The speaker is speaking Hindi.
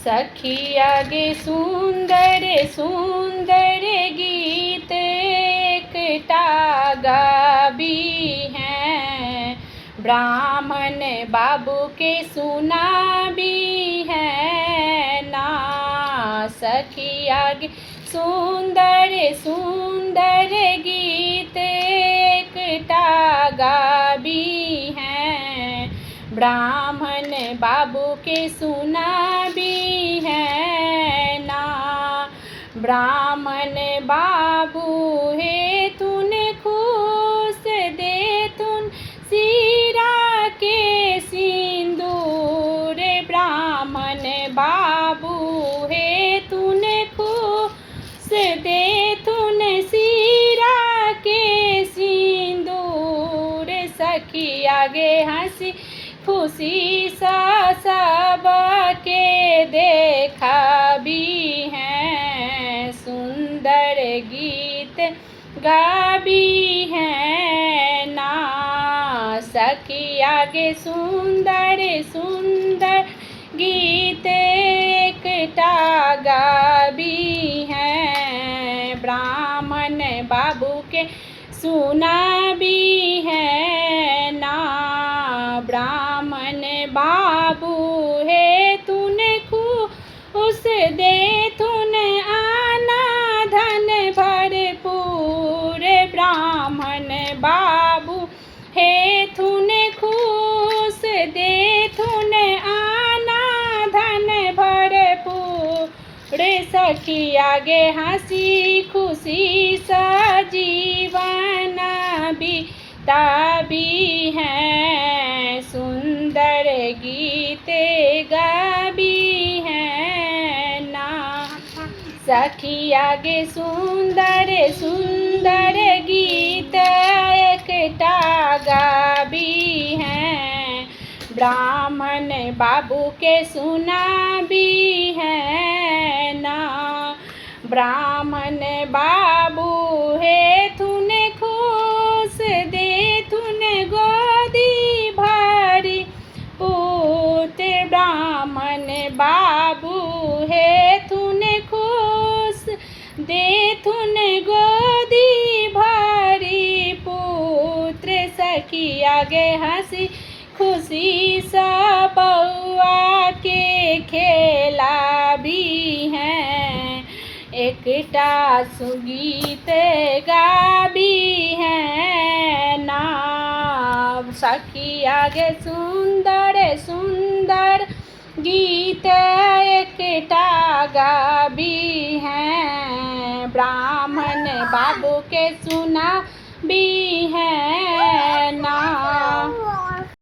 सखी आगे सुंदर सुंदर गीत एकटा गाबी हैं, ब्राह्मण बाबू के सुनाबी है ना। सखी आगे सुंदर सुंदर गीत एकटा गाबी हैं, ब्राह्मण बाबू के सुनाबी है ना। ब्राह्मण बाबू हे तुन खुश दे तुन सीरा के सिंदूर, ब्राह्मण बाबू हे तुन खुश दे तुन सीरा के सिंदूर। सखी आगे हंसी खुशी सा सब के देखा भी हैं, सुंदर गीत गाबी है ना। सखी आगे सुंदर सुंदर गीत एकटा गाबी हैं, ब्राह्मण बाबू के सुनाबी है ना। ब्राह्मण बाबू हे तुन खुश दे तुन आना धन भरपूर, ब्राह्मण बाबू हे तुन खुश दे तुन आना धन भरपूर। सखी आगे हंसी खुशी सा जीवन बिताबी हैं, सुंदर गीत गाबी है ना। सखी आगे सुंदर सुंदर गीत एकटा गाबी हैं, ब्राह्मण बाबू के सुनाबी है ना। ब्राह्मण बाबू हे तुन खुश दे तुन गोदी भरी पुत्र, ब्राह्मण बाबू हे तुन खुश दे तुन गोदी भरी पुत्र। सखी आगे हंसी खुशी सा बउआ के खेला भी हैं, एकटा सुगीत गाबी है ना। सखी आगे सुंदर सुंदर गीत एकटा गाबी हैं, ब्राह्मण बाबू के सुना भी है